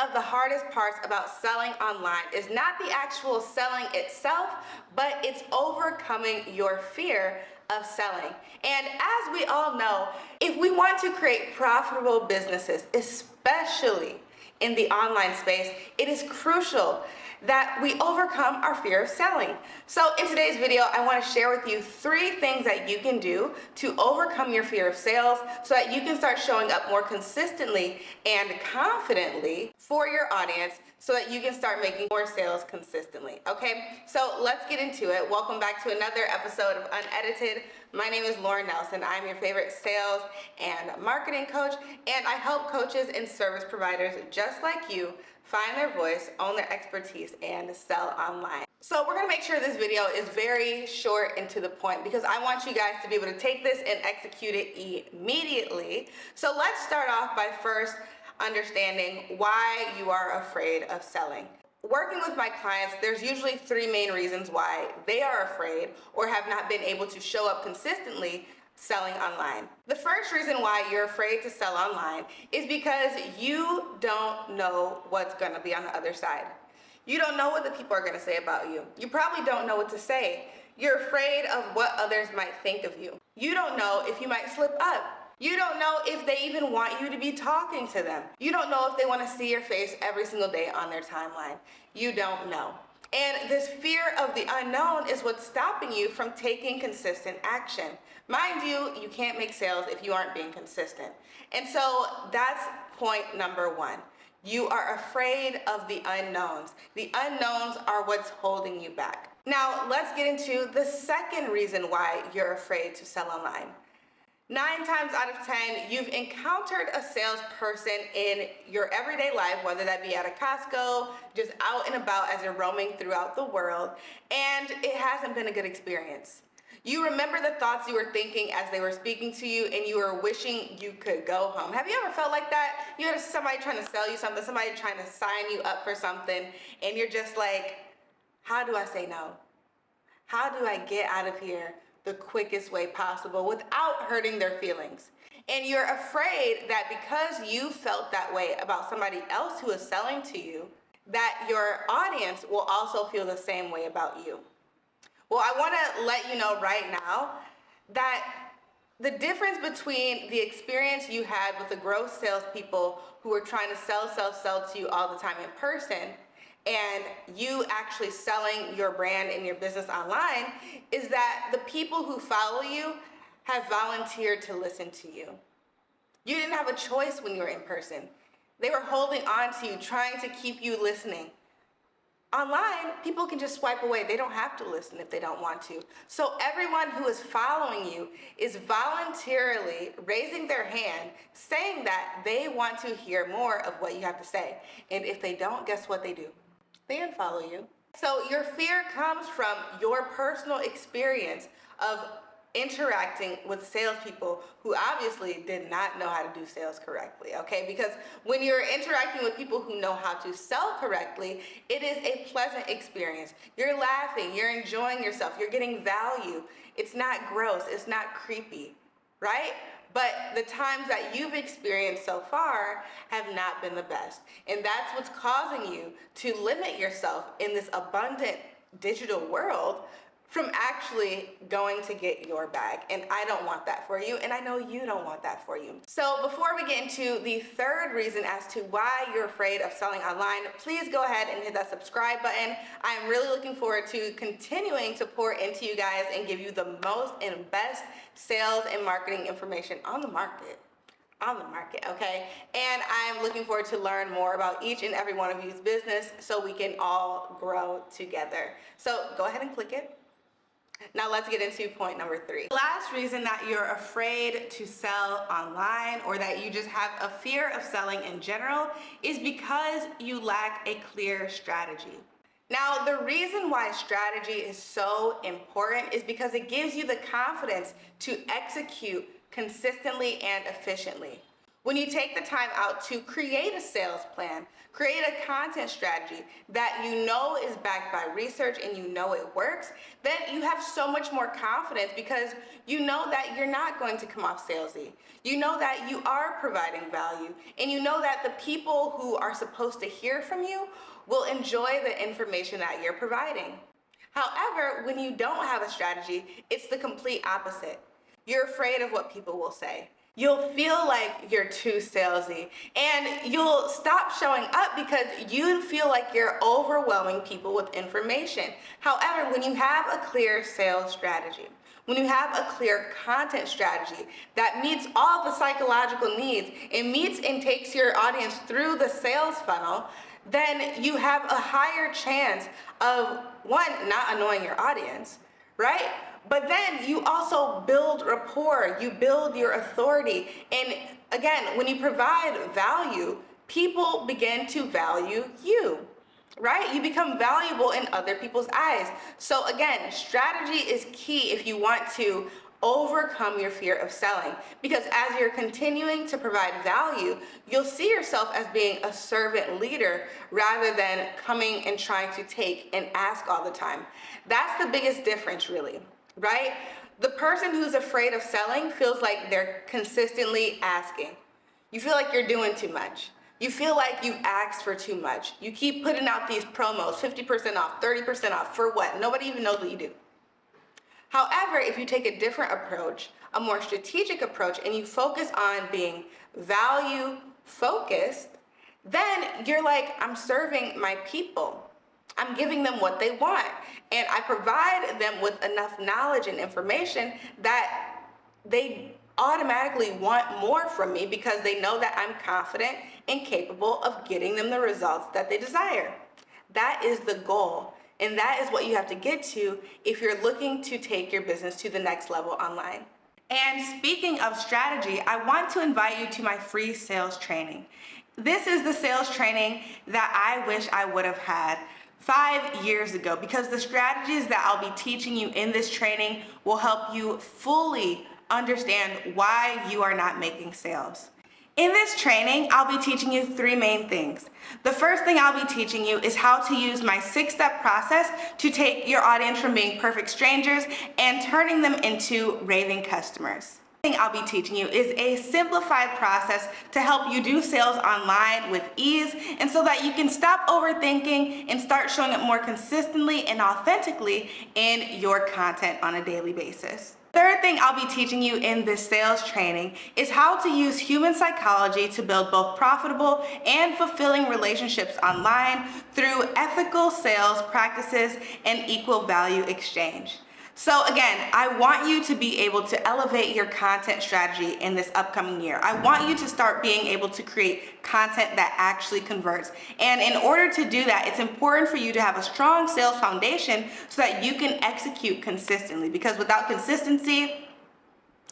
of the hardest parts about selling online is not the actual selling itself, but it's overcoming your fear of selling. And as we all know, if we want to create profitable businesses, especially in the online space, it is crucial that we overcome our fear of selling. So in today's video, I want to share with you 3 things that you can do to overcome your fear of sales so that you can start showing up more consistently and confidently for your audience so that you can start making more sales consistently. Okay, so let's get into it. Welcome back to another episode of Unedited. My name is Lauren Nelson. I'm your favorite sales and marketing coach, and I help coaches and service providers just like you find their voice, own their expertise, and sell online. So we're gonna make sure this video is very short and to the point because I want you guys to be able to take this and execute it immediately. So let's start off by first understanding why you are afraid of selling. Working with my clients, there's usually 3 main reasons why they are afraid or have not been able to show up consistently selling online. The first reason why you're afraid to sell online is because you don't know what's gonna be on the other side. You don't know what the people are gonna say about you. You probably don't know what to say. You're afraid of what others might think of you. You don't know if you might slip up. You don't know if they even want you to be talking to them. You don't know if they want to see your face every single day on their timeline. You don't know. And this fear of the unknown is what's stopping you from taking consistent action. Mind you, you can't make sales if you aren't being consistent. And so that's point number 1. You are afraid of the unknowns. The unknowns are what's holding you back. Now, let's get into the second reason why you're afraid to sell online. 9 times out of 10, you've encountered a salesperson in your everyday life, whether that be at a Costco, just out and about as you're roaming throughout the world, and it hasn't been a good experience. You remember the thoughts you were thinking as they were speaking to you, and you were wishing you could go home. Have you ever felt like that? You had somebody trying to sell you something, somebody trying to sign you up for something, and you're just like, how do I say no? How do I get out of here the quickest way possible without hurting their feelings? And you're afraid that because you felt that way about somebody else who is selling to you, that your audience will also feel the same way about you. Well, I want to let you know right now that the difference between the experience you had with the growth salespeople who were trying to sell to you all the time in person and you actually selling your brand and your business online is that the people who follow you have volunteered to listen to you. You didn't have a choice when you were in person. They were holding on to you, trying to keep you listening. Online, people can just swipe away. They don't have to listen if they don't want to. So everyone who is following you is voluntarily raising their hand, saying that they want to hear more of what you have to say. And if they don't, guess what they do? They unfollow you. So your fear comes from your personal experience of interacting with salespeople who obviously did not know how to do sales correctly, okay? Because when you're interacting with people who know how to sell correctly, it is a pleasant experience. You're laughing, you're enjoying yourself, you're getting value. It's not gross, it's not creepy, right? But the times that you've experienced so far have not been the best. And that's what's causing you to limit yourself in this abundant digital world from actually going to get your bag. And I don't want that for you, and I know you don't want that for you. So before we get into the third reason as to why you're afraid of selling online, please go ahead and hit that subscribe button. I'm really looking forward to continuing to pour into you guys and give you the most and best sales and marketing information on the market, okay? And I'm looking forward to learn more about each and every one of you's business so we can all grow together. So go ahead and click it. Now let's get into point number 3. The last reason that you're afraid to sell online or that you just have a fear of selling in general is because you lack a clear strategy. Now, the reason why strategy is so important is because it gives you the confidence to execute consistently and efficiently. When you take the time out to create a sales plan, create a content strategy that you know is backed by research and you know it works, then you have so much more confidence because you know that you're not going to come off salesy. You know that you are providing value, and you know that the people who are supposed to hear from you will enjoy the information that you're providing. However, when you don't have a strategy, it's the complete opposite. You're afraid of what people will say. You'll feel like you're too salesy, and you'll stop showing up because you feel like you're overwhelming people with information. However, when you have a clear sales strategy, when you have a clear content strategy that meets all the psychological needs, it meets and takes your audience through the sales funnel, then you have a higher chance of, one, not annoying your audience, right? But then you also build rapport, you build your authority. And again, when you provide value, people begin to value you, right? You become valuable in other people's eyes. So again, strategy is key if you want to overcome your fear of selling, because as you're continuing to provide value, you'll see yourself as being a servant leader rather than coming and trying to take and ask all the time. That's the biggest difference, really, right? The person who's afraid of selling feels like they're consistently asking. You feel like you're doing too much. You feel like you've asked for too much. You keep putting out these promos, 50% off, 30% off, for what? Nobody even knows what you do. However, if you take a different approach, a more strategic approach, and you focus on being value focused, then you're like, I'm serving my people. I'm giving them what they want. And I provide them with enough knowledge and information that they automatically want more from me because they know that I'm confident and capable of getting them the results that they desire. That is the goal. And that is what you have to get to if you're looking to take your business to the next level online. And speaking of strategy, I want to invite you to my free sales training. This is the sales training that I wish I would have had 5 years ago, because the strategies that I'll be teaching you in this training will help you fully understand why you are not making sales. In this training, I'll be teaching you 3 main things. The first thing I'll be teaching you is how to use my 6-step process to take your audience from being perfect strangers and turning them into raving customers. The thing I'll be teaching you is a simplified process to help you do sales online with ease, and so that you can stop overthinking and start showing up more consistently and authentically in your content on a daily basis. Third thing I'll be teaching you in this sales training is how to use human psychology to build both profitable and fulfilling relationships online through ethical sales practices and equal value exchange. So again, I want you to be able to elevate your content strategy in this upcoming year. I want you to start being able to create content that actually converts. And in order to do that, it's important for you to have a strong sales foundation so that you can execute consistently, because without consistency,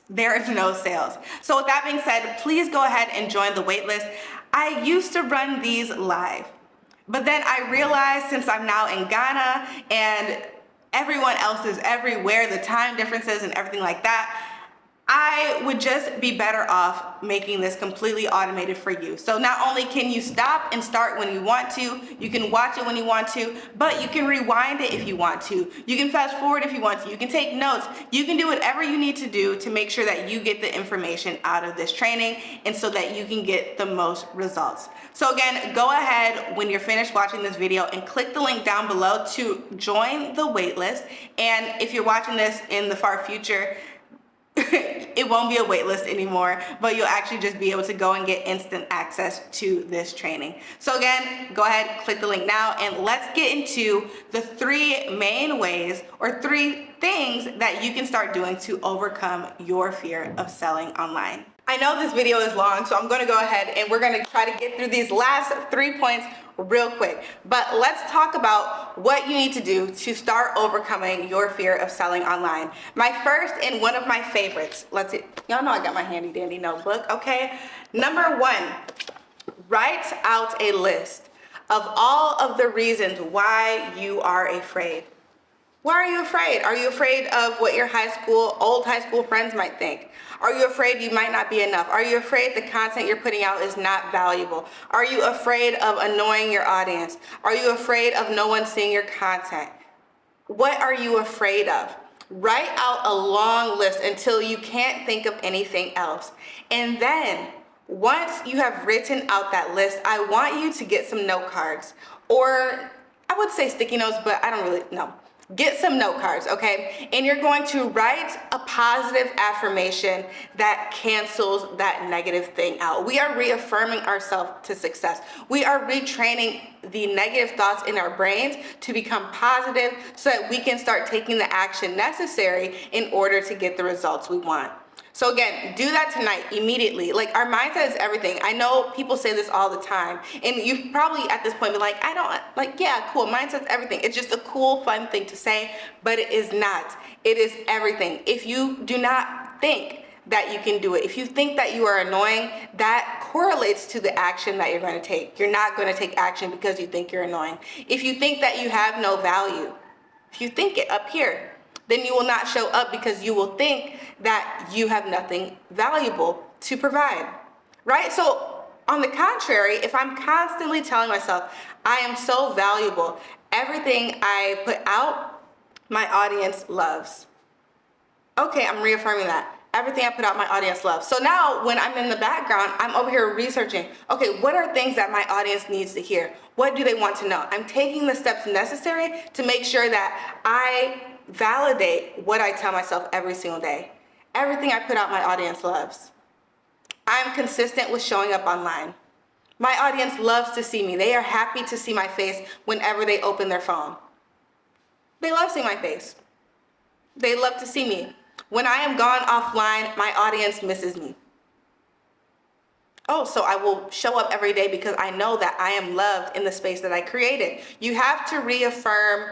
there is no sales. So with that being said, please go ahead and join the waitlist. I used to run these live, but then I realized, since I'm now in Ghana and everyone else is everywhere, the time differences and everything like that, I would just be better off making this completely automated for you. So not only can you stop and start when you want to, you can watch it when you want to, but you can rewind it if you want to. You can fast forward if you want to. You can take notes. You can do whatever you need to do to make sure that you get the information out of this training, and so that you can get the most results. So again, go ahead when you're finished watching this video and click the link down below to join the waitlist. And if you're watching this in the far future, it won't be a waitlist anymore, but you'll actually just be able to go and get instant access to this training. So again, go ahead, click the link now, and let's get into the 3 main ways, or 3 things that you can start doing to overcome your fear of selling online. I know this video is long, so I'm going to go ahead and we're going to try to get through these last 3 points real quick. But let's talk about what you need to do to start overcoming your fear of selling online. My first and one of my favorites, y'all know I got my handy dandy notebook, okay? Number 1, write out a list of all of the reasons why you are afraid. Why are you afraid? Are you afraid of what your old high school friends might think? Are you afraid you might not be enough? Are you afraid the content you're putting out is not valuable? Are you afraid of annoying your audience? Are you afraid of no one seeing your content? What are you afraid of? Write out a long list until you can't think of anything else. And then, once you have written out that list, I want you to get some note cards. Or I would say sticky notes, but I don't really know. Get some note cards, okay? And you're going to write a positive affirmation that cancels that negative thing out. We are reaffirming ourselves to success. We are retraining the negative thoughts in our brains to become positive so that we can start taking the action necessary in order to get the results we want. So again, do that tonight, immediately. Like, our mindset is everything. I know people say this all the time, and you've probably at this point been like, yeah, cool, mindset's everything. It's just a cool, fun thing to say, but it is not. It is everything. If you do not think that you can do it, if you think that you are annoying, that correlates to the action that you're going to take. You're not going to take action because you think you're annoying. If you think that you have no value, if you think it up here, then you will not show up because you will think that you have nothing valuable to provide, right? So on the contrary, if I'm constantly telling myself, I am so valuable, everything I put out, my audience loves. Okay, I'm reaffirming that. Everything I put out, my audience loves. So now when I'm in the background, I'm over here researching, okay, what are things that my audience needs to hear? What do they want to know? I'm taking the steps necessary to make sure that I validate what I tell myself every single day. Everything I put out, my audience loves. I'm consistent with showing up online. My audience loves to see me. They are happy to see my face whenever they open their phone. They love seeing my face. They love to see me. When I am gone offline, my audience misses me. Oh, so I will show up every day because I know that I am loved in the space that I created. You have to reaffirm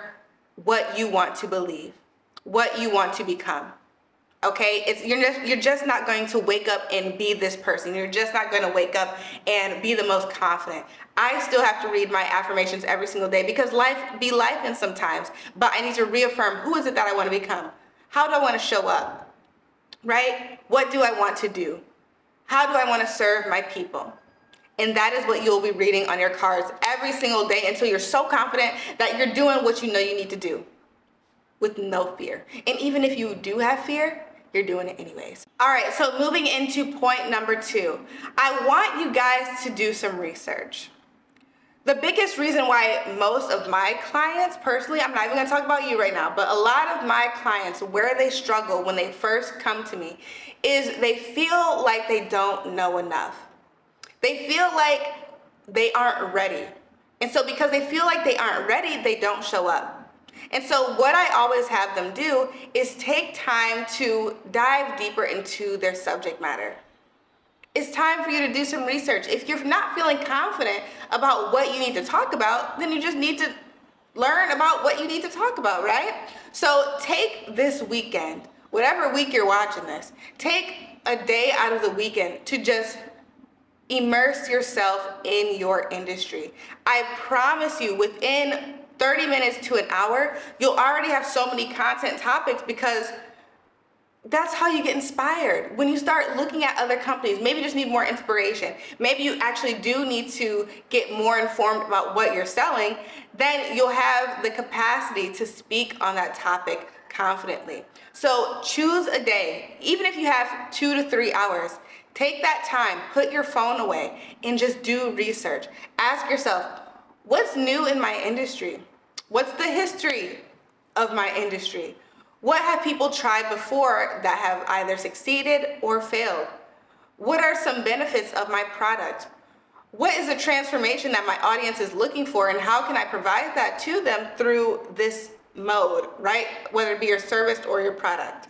what you want to believe, what you want to become. Okay, you're just not going to wake up and be this person. You're just not going to wake up and be the most confident. I still have to read my affirmations every single day because life be lifing sometimes. But I need to reaffirm, who is it that I want to become? How do I want to show up? Right? What do I want to do? How do I want to serve my people? And that is what you'll be reading on your cards every single day until you're so confident that you're doing what you know you need to do with no fear. And even if you do have fear, you're doing it anyways. All right, so moving into point number 2, I want you guys to do some research. The biggest reason why most of my clients, personally, I'm not even gonna talk about you right now, but a lot of my clients, where they struggle when they first come to me is they feel like they don't know enough. They feel like they aren't ready. And so because they feel like they aren't ready, they don't show up. And so what I always have them do is take time to dive deeper into their subject matter. It's time for you to do some research. If you're not feeling confident about what you need to talk about, then you just need to learn about what you need to talk about, right? So take this weekend, whatever week you're watching this, take a day out of the weekend to just immerse yourself in your industry. I promise you, within 30 minutes to an hour, you'll already have so many content topics because that's how you get inspired. When you start looking at other companies, maybe you just need more inspiration. Maybe you actually do need to get more informed about what you're selling. Then you'll have the capacity to speak on that topic confidently. So choose a day, even if you have 2 to 3 hours, take that time, put your phone away, and just do research. Ask yourself, what's new in my industry? What's the history of my industry? What have people tried before that have either succeeded or failed? What are some benefits of my product? What is the transformation that my audience is looking for, and how can I provide that to them through this mode, right? Whether it be your service or your product.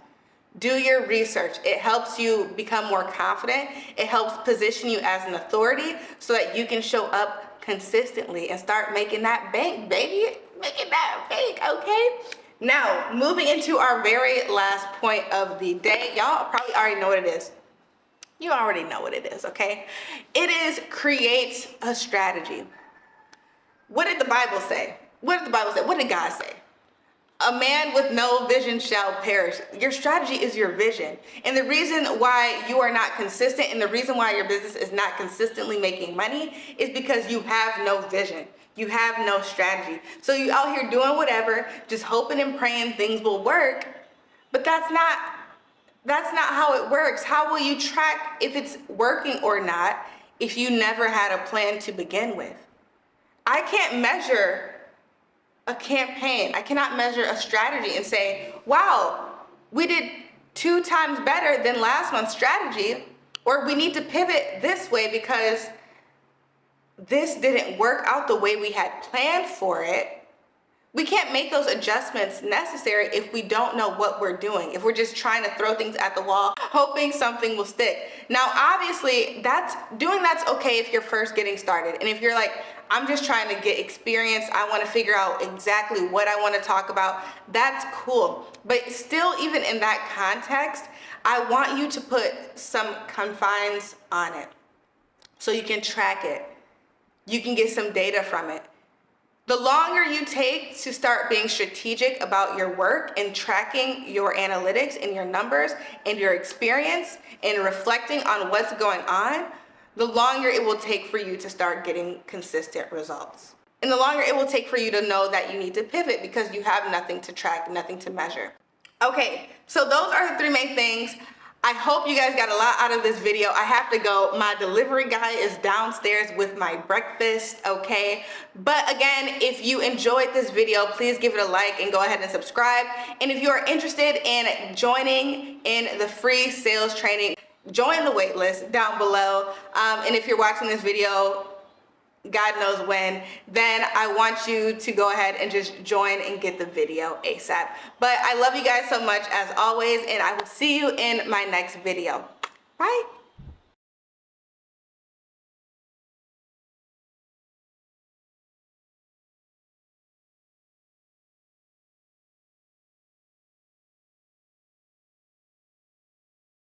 Do your research. It helps you become more confident. It helps position you as an authority so that you can show up consistently and start making that bank, baby. Making that bank, okay? Now, moving into our very last point of the day. Y'all probably already know what it is. You already know what it is, okay? It is create a strategy. What did the Bible say? What did the Bible say? What did God say? A man with no vision shall perish. Your strategy is your vision. And the reason why you are not consistent and the reason why your business is not consistently making money is because you have no vision. You have no strategy. So you out here doing whatever, just hoping and praying things will work, but that's not how it works. How will you track if it's working or not if you never had a plan to begin with? I can't measure a campaign. I cannot measure a strategy and say, wow, we did 2 times better than last month's strategy, or we need to pivot this way because this didn't work out the way we had planned for it. We can't make those adjustments necessary if we don't know what we're doing, if we're just trying to throw things at the wall, hoping something will stick. Now, obviously, that's okay if you're first getting started. And if you're like, I'm just trying to get experience, I want to figure out exactly what I want to talk about, that's cool. But still, even in that context, I want you to put some confines on it so you can track it. You can get some data from it. The longer you take to start being strategic about your work and tracking your analytics and your numbers and your experience and reflecting on what's going on, the longer it will take for you to start getting consistent results. And the longer it will take for you to know that you need to pivot because you have nothing to track, nothing to measure. Okay, so those are the 3 main things. I hope you guys got a lot out of this video. I have to go. My delivery guy is downstairs with my breakfast, okay? But again, if you enjoyed this video, please give it a like and go ahead and subscribe. And if you are interested in joining in the free sales training, join the wait list down below. And if you're watching this video, God knows when, then I want you to go ahead and just join and get the video ASAP. But I love you guys so much as always, and I will see you in my next video. Bye.